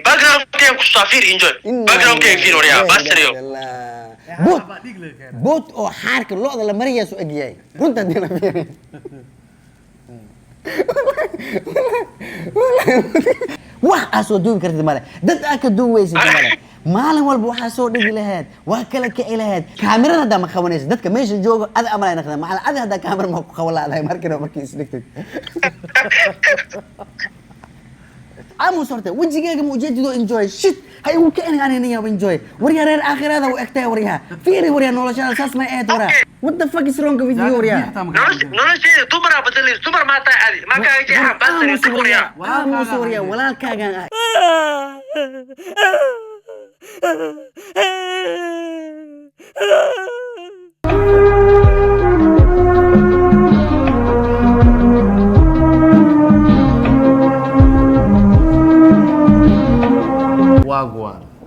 باك جراوند كيف كشافير انجوي باك جراوند كيف فين وريا باستريو بوت او حارك اللقطه لما مريا سو اجياي كنت ادينا فيري wax aad soo duubi kartid male dad aad ka duuwaysid male maalin walba waxaa soo dhigi lahayd waa kala kici lahayd kaamirada haddaa ma qabanaysa dadka meesha jooga ada amalay naqda macala ada haddaa kaamira ma ku qaban laadahay markii isdhigtid aamus horta wejigaaga ma ujeedidoo enjoy shit hay uu ka inay anina yaab enjoy waryaa reer aakhirada u egtay waryaa fiiri waryaa noloshada saas ma ahayd waraa what the fuck is wrong with you waryaa noloshada dumar badalay dumar ma tahay adi ma ka jeexan baastri waryaa aamus waryaa walaalkaagan ah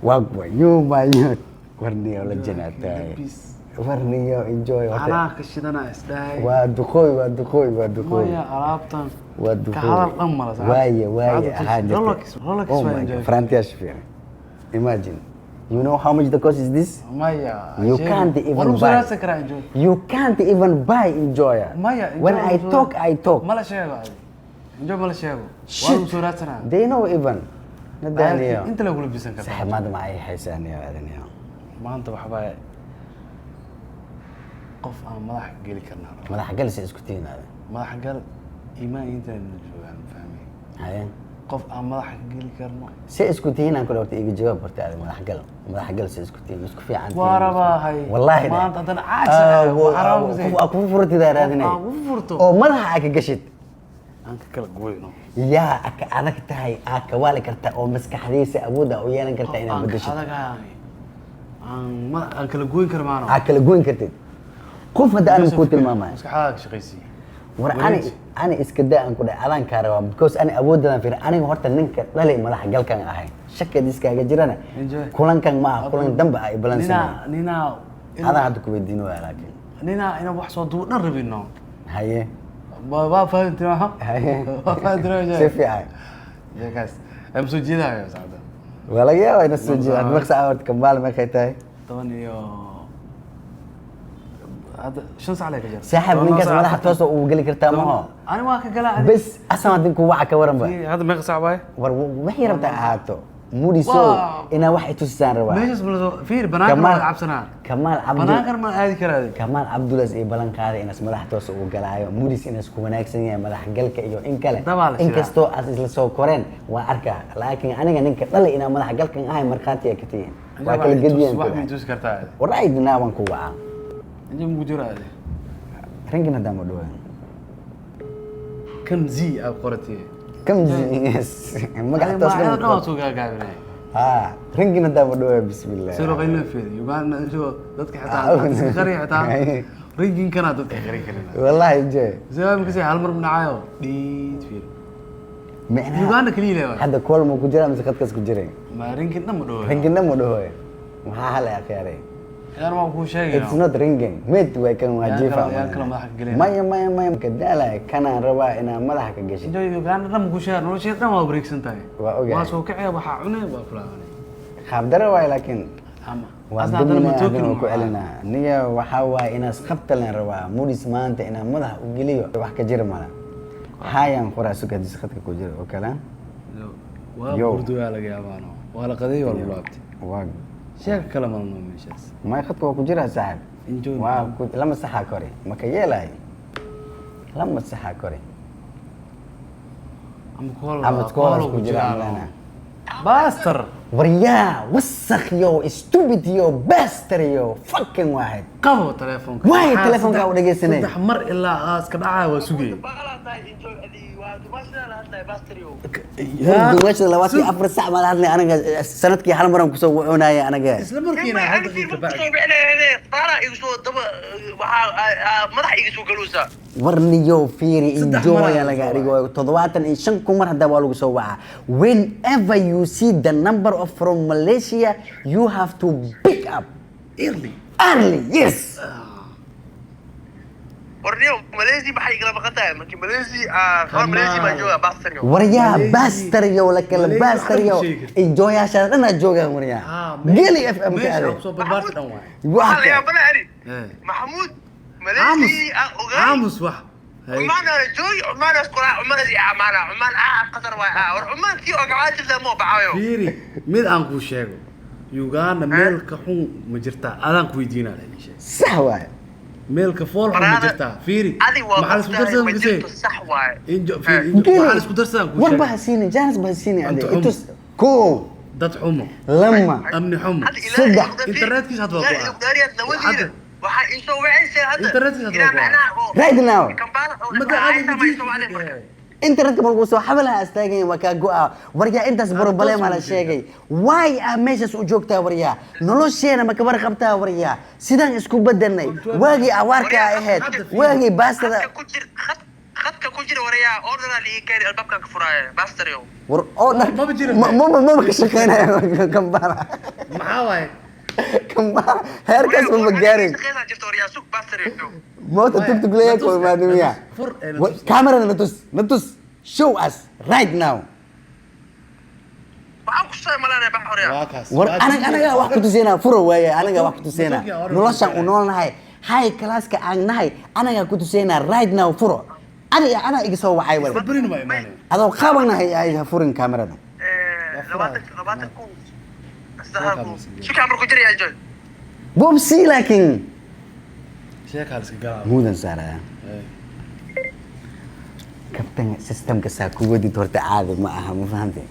Wagwa, you my youth. Warniyo la janaatay. Warniyo enjoy hotel. Ana kashidana isdaay. Waa duqoy. Maya alaabtan. Waa duqoy. Ka hadal dhamala sax. Waaye haajir. Rolex oh waa my enjoy. God, Frontier Sphere. Imagine. You know how much the cost is this? Maya. You can't even buy. You can't even buy enjoyer. Maya. When I talk. Mala sheego. Enjoy mala sheego. Waa suraatana. They know even. Nadaniyo. Inta lagu labisan kartaa. Saxmad ma ay haysaaniyo adaniyo. Maanta waxa qof aan madax gali karnaa. Madax gal si isku tiinaada. Madax gal iimaan inta joogan fahmay. Haye. qof aan madax gali karno. Si isku tiinaan kula waqti iga jawaab bartaada madax gal si isku tiin isku fiican. Warabahay. Wallahi. Maanta hadan caajis. Aku furtida raadinay. Aku furto. Oo madaxa ka gashid. Aan ka kala gooyno. yaa aka adag tahay aad ka waali karta oo maskaxdiisa awoodda u yeelan karta inaad bedesho aan kala gooyn karmaano aad kala gooyn kartid qof hadda aan ku tilmaamay maskaxdaada shaqaysi war ani iska daa aan ku dhahay adaan ka rabaa because ani awooddan fiir aniga horta ninka dhalay madax galkan ahay shakad iskaaga jirana kulankan ma kulan damba ay balansan nina hada hadda ku weydiino laakiin nina ina wax soo duuban rabino haye ما فهمت معها؟ ما فهمت معها؟ سيفي عاي يا كاس ام سجيدها يا سعاده ولا يا وين السجيد ادمك ساعه كمال ما كيتاي طبعا يا هذا شنو عليك يا سحب من كاس مدح توسو وقال لك ارتا ما هو انا ما كقلا بس اصلا دينك وعك ورن با هذا ما صعب هاي وحي ربط هاتو مودي سو انا واحد تسان ربا ماشي فير بناك ما لعب سنه كمال عبد بناك ما هذه كرادي كمال عبد الله اي بلان قاده ان اسم مدح توسو وغلايو مودي ان اسكو وناغسن يا مدح galka iyo in kale in kasto as isla soo koreen waa arka laakiin aniga ninka dhalay ina madax galkan ahay marqaati ay ka tihiin waa kala gediyeen wax min tus kartaa waraydna waan ku waca inta mu jiraade ringina damo dhawaan kam zi aad qortay kam zi yes magac toos ma soo gaagaabinay ringina damo dhawaan bismillah soo qayna fiir yugaan soo dadka xitaa qari xitaa ringin kana dadka qari karina wallahi jee زمان كسي هالمر من عايو ديت فير معنا يوغانا كليله هذا كل ما كجرا مسكت كاس كجرين ما رينكن دم دو رينكن دم دو ما هلا يا خيري انا ما كو شيء it's not ringing ميد way kan wajifa يا كلام مدح غلين ما كدالا كان ربا انا مدح ka gashay جو يوغانا دم كو شيء نو شيء دم بريكسن تاي ما سو كعيا waxa cunay waa fulaanay خاب دره way laakiin ama asna ma tokin ku elina niya waxa waa inaas qabta leen rabaa mudis maanta ina madax u geliyo wax ka jira mala hayan quraas ka dis khadka ku jira oo kala waa burdu laga yaabano wala qaday wala laabtay waa sheeg kala ma meeshaas ma khadka ku jira saaxib waa lama saxa kore ma ka yeelay lama saxa kore am kool ku jira lana باستر وريا وسخ يو استوبيد يو باستر يو فكين واحد قهوه تليفونك واي تليفونك او دغيسنay صدح مر الا اس كدعا وا سوغي يا دوش لواتي افر ساعه ما هادلي انا سنتكي هل مره كسو وعنايا انا اسلا مركينا هاد دقيقه بعد طالع يسو دب waxa madax iga soo galuusa warniyo fiiri enjoy laga dhigo 75 kumar hada waa lagu soo waca whenever you see the number of from Malaysia you have to pick up early yes ورنيو ماليزي بحي قلب قطع مكي ماليزي ماليزي ما جوا باستريو waryaa Malaysia. baastaryo la kala Malaysia baastaryo waxaad sheegay. enjoyaashaada dhanaa joogaan waryaa geli FM ka meesha ade soo barbaarta dhan waay والله يا بنا علي إيه. محمود عامس ماليزي أغاني عامس wax عمان جوي عمان اسكورا عمان زي عمان عمان قطر واي عمان كيو قاعد جدا مو بعايو fiiri mid aan kuu sheego Uganda meel ka xun ma jirtaa adaan ku weydiinaa la sheeg sax waay meel ka fool xun ma jirtaa fiiri هذه maxaa isku darsadaan ku sheeg صح واي injo fiiri maxaa isku darsadaan ku warba sheeg hasiini jaanis ba hasiini ade Anta xumo. itus koo dad xumo lama amni xumo صدق. internetkiis had waa ku وحده waxaa ii soo wacaysa hadda Internet-kiisa hadda Ilaa waa macnaha oo right now Kampala oo Mada dhacaysa aad ma soo wacday marka internetka markuu soo xabalaha astaagan waa kaa go'a waryaa intaas problema la sheegay waay ah meeshaas u joogtaa waryaa nolosheena ma kabar qabtaa waryaa sidaan isku bedelnay waagii awaarka ahayd waagii baastada khadka ku jira wariyaa order li kari albaabka ka furaaya baastariyo war oo dhan Maba jiro. ma ka shaqeynaya kambala maxaa waaye kambala heerkaas ma gaarin shaqeynaa jirta wariyaa suuq baastariyo moota tugtug leeyahay koo maadamiya fur kamerada natus show us right now waxaan ku soo malaynaa baa wariyaa waa kaas war anaga wax ku tuseena furo waaye anaga wax ku tuseena noloshan u noolnahay high classka aan nahay anaga ku tuseena right now furo ana iga soo wacay wal barin ma imaanay adoo qaabanahay ay furin kamerada labaatan kun shika amar ku jira yaa joy bobsi laakiin sheeka iska galaa muudan saaraya kabtan systemka saa ku wadid horta caadi ma aha ma fahantay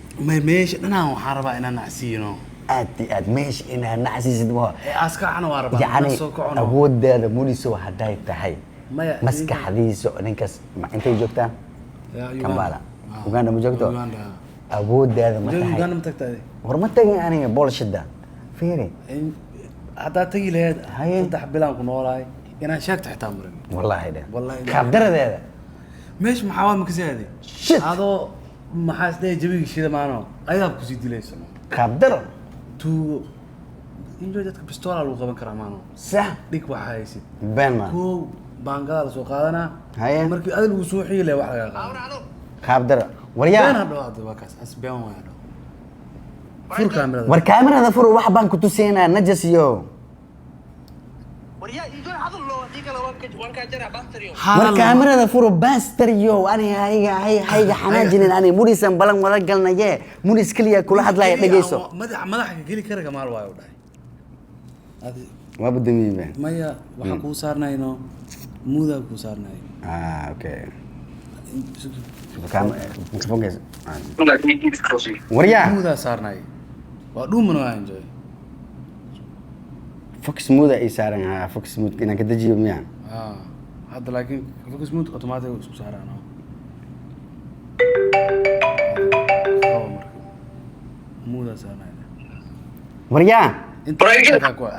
meesha dhanaan waxaan rabaa inaan nacsiino aad meesha inaad nacsiisid waa askacana waa rabaa yacni soo kacono awoodaada muliso hadday tahay maya maskaxdiisa ninkaas intay joogtaan Kampala Uganda ma joogto Uganda awoodaada ma Uganda tahay ma tagtay war ma tagin aniga bolshida fiiri haddaa tagi lahayd Haye. 3 bilaan ku noolaay inaan sheegto xitaa marin wallahi de Wallahi. qaabdaradeeda meesha maxaa waa maka saade Shit. adoo maxaa isdee jawiga shida maano ayadaa kusii dilaysa qaabdaro tuugo injo dadka pistola lagu qaban karaa maano sax dhig waxaa haysid been ma koow baangadaa lasoo qaadanaa Haye. markii adil lagu soo xiile wax laga qaado qaabdaro been waryaa hadho hadda waa kaas as been waa hadho fur kaamirada war kaamirada furo wax baan ku tuseynaa najas iyo wariyaa ii joy hadal loo diga la waan ka jira baastariyo war kaamirada furo baster yo ani hayga xanaajinin ani mudisan balan wada galnaye mudis kaliya kula hadlaya dhageyso madaxa geli karaga maal waayo dhahay adi waa badamiiba maya waxaan kuu saarnayno muudaa kuu saarnay okay mikrofonkaas waryaa muudaa saarnay waa dhuuman waa enjoy fox muda ay saaran ha fox mud inaan ka dajiyo miya hadda laakiin focus mode automatic isku saaraan muudaa saarnay waryaa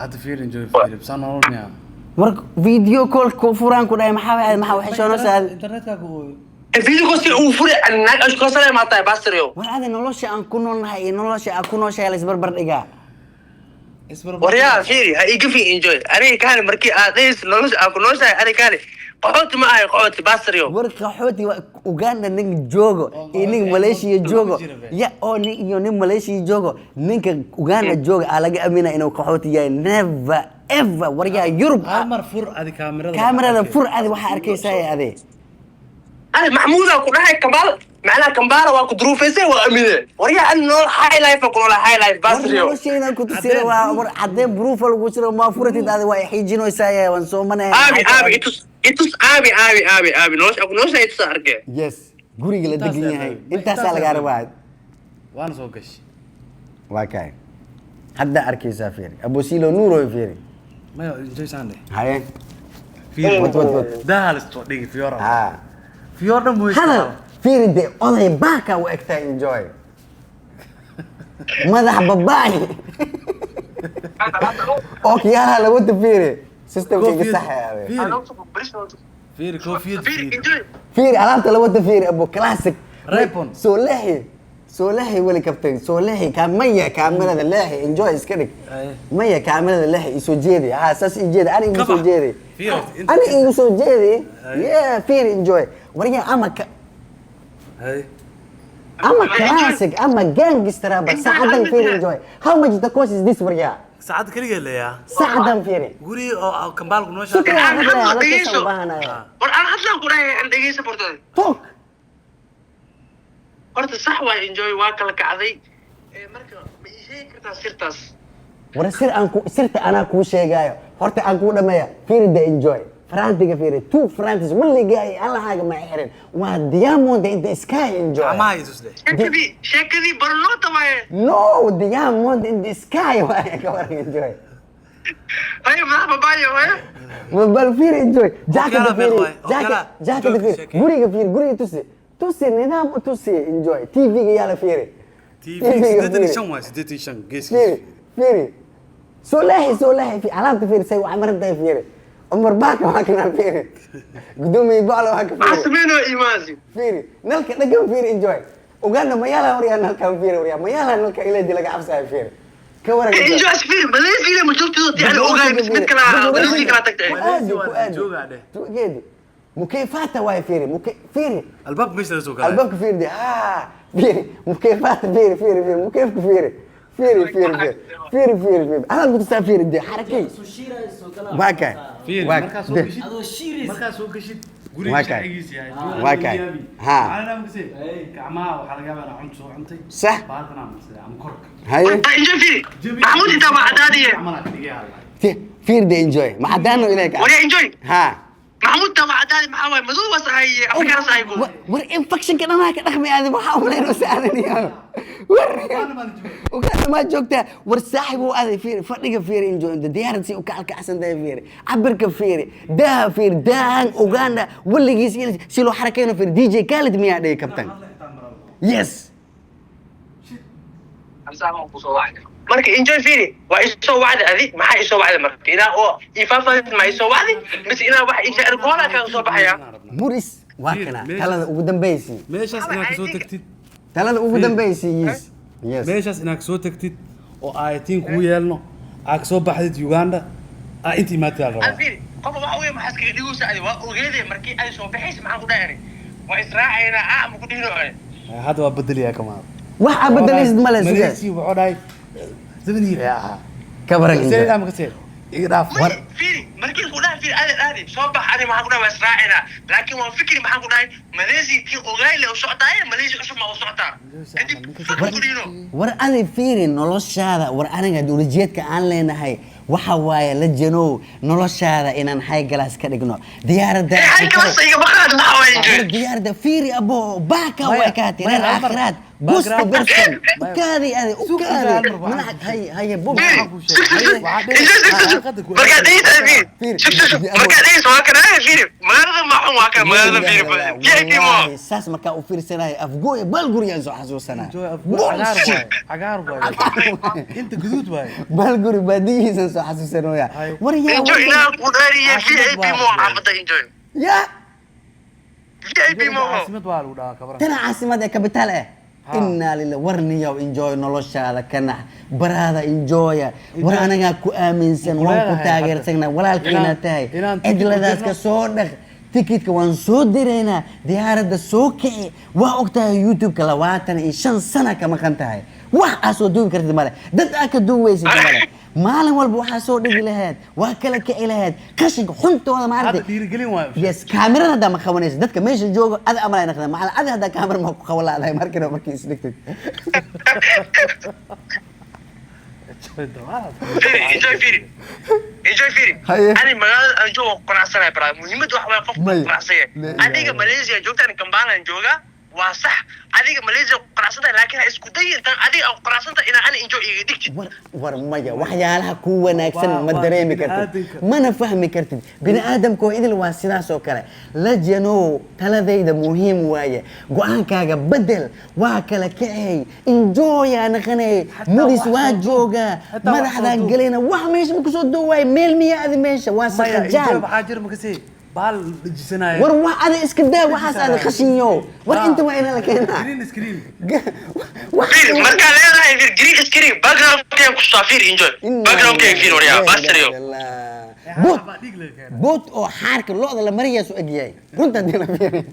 hadda fiir enjoy fiir saan nolol miyaa war video call ku furaan ku dhahay maxaa waxay soo nosaad internetka ku ooy video kosti uu furi annaag ashko sare ma tahay baastariyo war aad nolosha aan ku noolnahay iyo nolosha aan ku nooshahay la isbarbar dhigaa wariyaa fiiri ha iga fi enjoy aniga kaani markii aad dhays nolosha aan ku nooshahay aniga kaani qaxooti ma ahay qaxooti baastariyo war qaxooti Uganda nin joogo iyo nin Malaysia joogo ya oo nin Malaysia joogo ninka Uganda joogo aa laga aaminaa inuu qaxooti yahay never ever waryaa Europe mar fur adi kaamirada fur adi waxa arkaysaa adi أنا محمودة كنا هاي كمال معنا كمبارة وأكو دروفيسة وأمينة وريا أنا نول هاي لايف أكون ولا هاي لايف بس اليوم noloshayna ku tusira waa cadeen proof lagu jiro ma furatid adi waa xiijinaysaa waan soo manay آبي إتوس آبي نوش إتوس أرجع yes guriga la degan yahay intaas laga rabaa waana soo gashi waa kay hadda arkaysaa fiiri Abu Silo Nuuro fiiri maya enjoy sande haye fiir wad dahal isto dhigi fiora ha fiora dhan way هذا في ردي أضي باكا وقتها إنجوي ماذا باباي أوكي يا هلا وأنت فيري سيستم كي صح يا أبي fiir koofiyad فيري علامة لو أنت فيري أبو كلاسيك ريبون سولحي سولحي ولا كابتن سولحي كان مية كاملة اللحي انجوي اسكنك مية كاملة اللحي يسو جيدي اساس جيدي انا يسو جيدي انا يسو جيدي يا فير انجوي وريا اما اما كلاسيك اما جانجستر بس ساعدن فير انجوي هاو ماتش ذا كوست از ذيس وريا ساعد كلية اللي يا ساعدن فيري قولي أو كم بالك نوشة شكرا أنا على دقيقة. كل بهنا والآن حتى قراي عند إيجي سبورتات توك horta sax waa enjoy waa kala kacday marka ma ii sheegi kartaa sirtaas ورا سرت انا كو شيغايو horta aan ku dhameeya fiiri the enjoy فرانتيغا فيري تو فرانتس واللي جاي الله حاجه ما يحرن waa diamond in the sky enjoy ما يزوج sheekadii barloota waaye no diamond in the sky waa ka war enjoy haye maxaa babaayo waaye بل فيري enjoy جاكيت أوكي، فيري أوكي، جاكيت أوكي، فيري شكل. غوري توسي نظام توسي enjoy تي في يالا فيري تي في سدتني شن واي سدتني شن جيس فيري سولحي في علامة فيري سي وعمر ده فيري عمر باكا ما كنا فيري قدومي بالا ما كنا عاصمينو imaasi فيري نلقى نقم فيري انجوي وقالنا ما يلا وريا نلقى فيري وريا ما يلا نلقى إلى دي لقى عبسها فيري كورا enjoy فيلم ماليش فيلم مجلتي أنا أوغاي بس مid kala ماليش kala tagtay جدي مكيفات واي فيري فيري الباب مش لازم الباب فيري دي فيري مكيفات فيري مكيف فيري انا قلت سافير دي حركي واكا فير مركز سوق شيء مركز سوق شيء واكا ها أنا مكسي كعما وحلقة أنا عمت سو عمتي صح بعدنا مكسي عم كرك هاي enjoy فيلم محمود أنت وعدادية عملك دقيقة فير دي انجوي ما حدانو اليك وريا enjoy ها محمود أنت وعدادي محاوي مدو بس هاي أفكار صايبه ور انفكشن كده ما كدخمي هذا محاولين وسالني وكان ما جوكتا ور صاحبه هذا فيري فدغ فيري انجوي ده ديارتي وكالك احسن ده فيري عبرك فيري ده فيري دان اوغندا ولغيس سيلو حركينو فيري دي جي خالد ميا دي كابتن يس أمسامه بوصو واحد marka enjoy fiiri waa isoo wacdi adi maxaa isoo wacdi marka ina oo ifaafad ma isoo wacdi bis ina wax isha arkoona ka soo baxaya موريس واكنا تلada ugu dambeysay meeshaas inaad ka soo tagtid talada ugu dambeysay yes meeshaas inaad ka soo tagtid oo aayatiin ku yeelno aad ka soo baxdid Uganda intii ma taal raba fiiri qof waxa weey maxaa iska dhigo saadi waa ogeeday markii ay soo baxays maxaan ku dhaayay waa israacayna ma ku dhino hadda waa bedeliyaa kamaa waxa bedelaysid ma leeyahay Malaysia wuxuu dhahay زبني يا كبرك سيد أنا كسر يقدر فيري مركز كلها فيري هذا صباح أنا ما هقولها بس راعينا لكن ما فكري ما هقولها ماليزي كي أوغاي لو صعداي ماليزي أشوف ما صعدا war adi fiiri noloshaada war aniga dawlajiyeedka aan leenahay waxa waaye la janow noloshaada inaan hay galaas ka dhigno diyaaradda hay galaas iga baqaad ma haweenjay diyaaradda fiiri abo baaka way ka tireen aakhiraad bus bersan kaadi adi hay bub markaad soo kana fiiri magaalada ma xun waa ka magaalada fiiri saas marka u fiirsanahay afgooy bal guriga soo xasuusana عقار باي انت جدود باي بالغوري باديسن سو حسوسنويا وريا انجوي لا قدريه في اي بي مو عمد انجوي يا في اي بي مو عاصمه والودا كبر ترى عاصمه كابيتال إنا لله ورنيا وإنجوي نولشة كنا برادا إنجوي ورانا كو آمنسن وانكو تاجر سجنا ولا الكينا تاي إدلا داس كسودك تيكيت كوان صدرنا ديارة السوكي وقتها يوتيوب كلاواتنا إن شن سنة كما كنت هاي واحد أصودون كرت ماله دت أكدو ويس ماله ماله والبو حاسود إلهاد وكلك إلهاد كشك حنت ولا ما عرفت يس كاميرا هذا ما خوانيس دت كميش الجوج هذا أمر أنا خدمة مع هذا كاميرا ما خولا على ماركنا ماركي سلكت enjoy فيري أنا ما أنجو قناصنا برا مهمة واحد قف قناصية أديك ماليزيا جوكتا أنا كمبانا نجوكا وصح أديك ماليزيا قناصنا لكن إسكودية أنت أديك أو قناصنا إن أنا انجو يديك ورمية وحيالها كوة ناكسن ما دريمي كرتد ما نفهمي كرتد بني آدم كو إذا الواسنا سوكرة لجنو تلذي ده مهم وايه قوان كاغا بدل واكلا كعي انجويا نخني موديس واجوغا ماذا حدا قلينا واح ميش مكسو دواي ميل مية هذه ميشة واسخ جال حاجر مكسي بال جسنا war ada iska daa waxaas aad khashinyo war inta waa inaan la keenaa سكرين فير مركا لا فير جرين سكرين باك جراوند كان كسافير انجوي باك جراوند كان فير وريا باستريو boot oo xaarka lo'da la mariyaa soo egyahay runta dina fiirin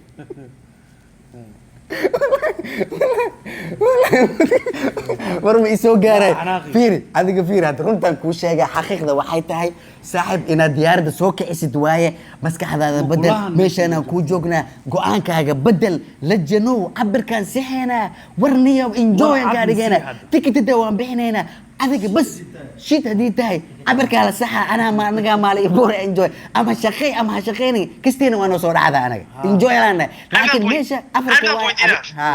war ma isoo gaaray fiiri adiga fiiri hadda runtan kuu sheegay xaqiiqda waxay tahay saaxiib inaad diyaaradda soo kicisid waaye maskaxdaada bedel meeshaan kuu joognaa go'aankaaga bedel la janow cabirkaan sixeynaa warniyo enjoy ka dhigayna tikidada waan bixinaynaa adiga bas shit hadii tahay cabirkaa la saxa anaa ma anaga maali buur enjoy ama shaqay ama shaqeynay kasteena waan soo dhacda anaga enjoy laana laakiin meesha afrika ha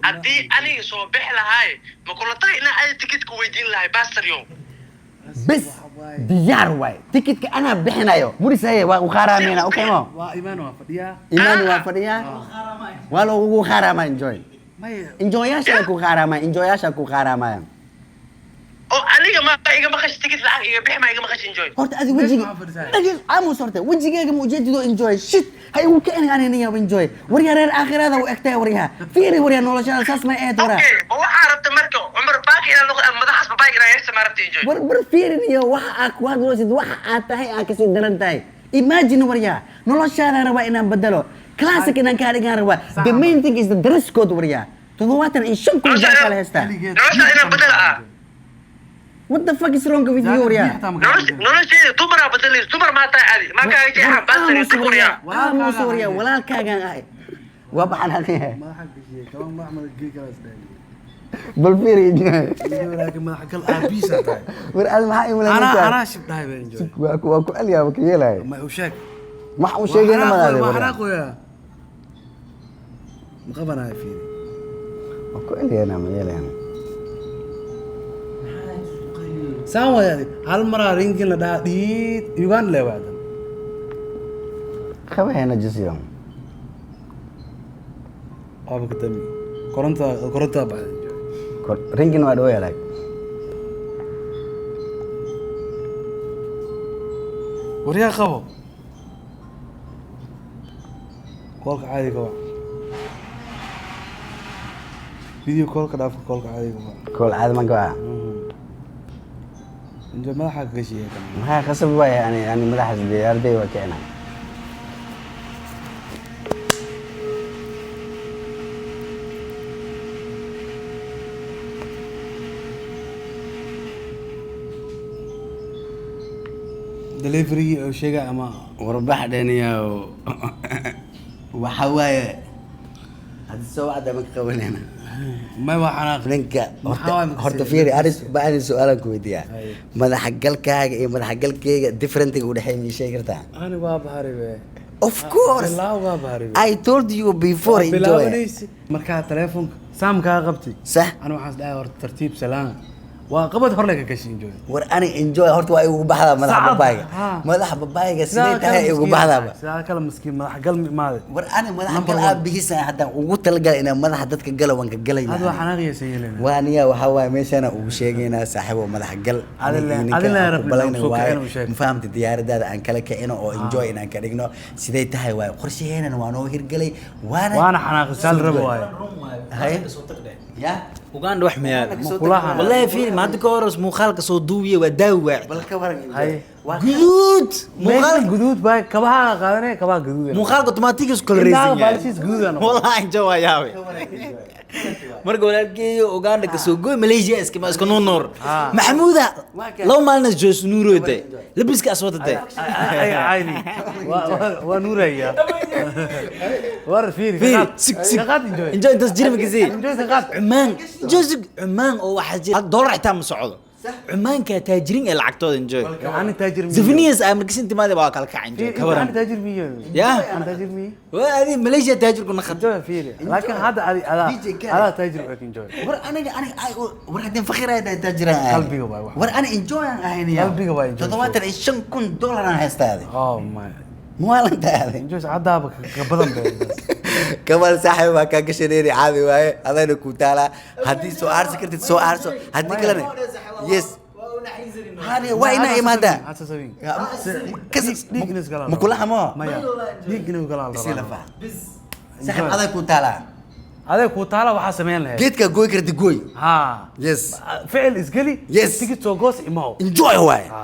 haddii aniga soo bixi lahaay ma kula tahay inaan ay tikidka weydiin lahay baastaryo bas diyaar waay tikidka anaa bixinayo murisaye waa u qaaraameyna okay mo waa imaan waa fadhiyaa waa loogu qaaraama enjoy enjoyaasha ku qaaraamaya oo aniga ma iga maqash tikid lacag iga bixi ma iga maqash enjoy horta adiga wajiga dhagis aamus horta wajigaaga ma ujeedido enjoy shit hay uu keenay ananiya enjoy wariya reer aakhirada uu egtay wariya fiiri wariya nolosha saas ma ee dora okay waxa rabta marka umar baaqi ila noqdo madaxas babaay ila yeesha ma rabta enjoy bar fiiriniyo waxa aad ku hadloosid waxa aad tahay aan ka sii daran tahay imagine wariya noloshaada raba inaan bedelo classic inaan ka dhigan raba the main thing is the dress code wariya toddobaatan in shan kun baa kala heystaa nolosha inaan bedelo what the fuck is wrong with you wariya nolosha dumar bedelo dumar ma tahay adi ma ka jeexan baastar wariya aamus wariya walaalkaagan ahay waa baxan hadii ما حق شيء كمان ما احمد الجيك اسداني bal fiiri لكن ما حق الابيس هذا war aad maxaa imulanaysaa انا شفت هاي بنجوي waa ku aliyaa ka yeelay ما وشك ma uu sheegayna magaade ما حرقوا يا مقبنا هاي فيني waa ku aliyaa ma yeelay سامو يعني هالمره رينجن لدا ديد يوغان له بعد khabayna jisiyam ابو كتمي كورنتا بعد ringin waa dhaw yahay وريا خبو كولك عادي كوا فيديو كولك داف كولك عادي كوا kol aad ma gaa انت ما حق شيء كمان maxaa qasab way yani madaxas diyaarday waa keenay دليفري او شيء اما warbaxdaniya waxa waaye hada soo wada ma qabanayna ما هو حناق ninka horta fiiri aris baan su'aalan ku weydiiyaa madaxa galkaaga iyo madaxa galkeyga differentiga u dhaxeeya ma sheegi kartaa انا باب هاربه of course لا باب هاربه I told you before enjoy marka telefoonka saamka qabti صح انا waxaan dhahay hor tartiib salaan waa qabad hor laga gashin enjoy war ani enjoy horta waa igu baxdaa madaxa babayga sidee tahay igu baxdaa sidaa kala miskiin madax gal maade war ani madaxa gal aabigisa hadda ugu talagal inaa madaxa dadka galawan ka galayna hada waxaan aqiyay sayelena waaniya waxa waay meeshana ugu sheegayna saaxiibo madaxa gal adina rabbi ma fahamtay diyaaradaada aan kala kicino oo enjoy inaan ka dhigno sidee tahay waay qorshaheena waa noo hirgalay waana xanaaqisal rabo waay hay ya Uganda wax miyaan kulaha wallahi fiir ma hadda ka horos muuqaalka soo duubiye waa daawac bal ka waran hay guduud muuqaal guduud baa kabaha qaadanay kabaha guduud muuqaalka automatic is kala reesin baalsis guduud wallahi jawa yaawe marka walaalkeeyo Uganda ka soo gooy Malaysia iska ma iska noor Maxamuuda law maalna joos nuuroode labiska aswatade ay ayni waa nuuraya war fiir saqad enjoy das jirma kasi enjoy saqad عمان جوزك عمان او واحد دولار حتى ما صعود عمان كتاجرين العقدود انجوي انا تاجر زفنيس امريكا انت ماذا بقى كلك عن جو انا تاجر مية يا انا تاجر مية وهذه ماليزيا تاجر كنا خد انجوي فيلي لكن هذا على تاجر انجوي war aniga war hadin fakhiir ay tajiraan qalbiga waay war ana enjoy aan ahayniya qalbiga waay $75,000 aan haystaade oh my maalintaade enjoy cadaaba ka badan bay kamal saaxiib waa ka gashaneeri caadi waaye adayna ku taala hadii soo aarsi kartid soo aarso hadii kalena yes هذه وين ما ده هذا سوين كسر ديك ناس قال مكلها ما ما يا ديك ناس قال يصير فا سحب هذا كوتالا هذا كوتالا waxaa sameyn lahayd geedka gooy karti gooy ha yes ficil isgali Yes. tigi soo goos imaw enjoy waay ha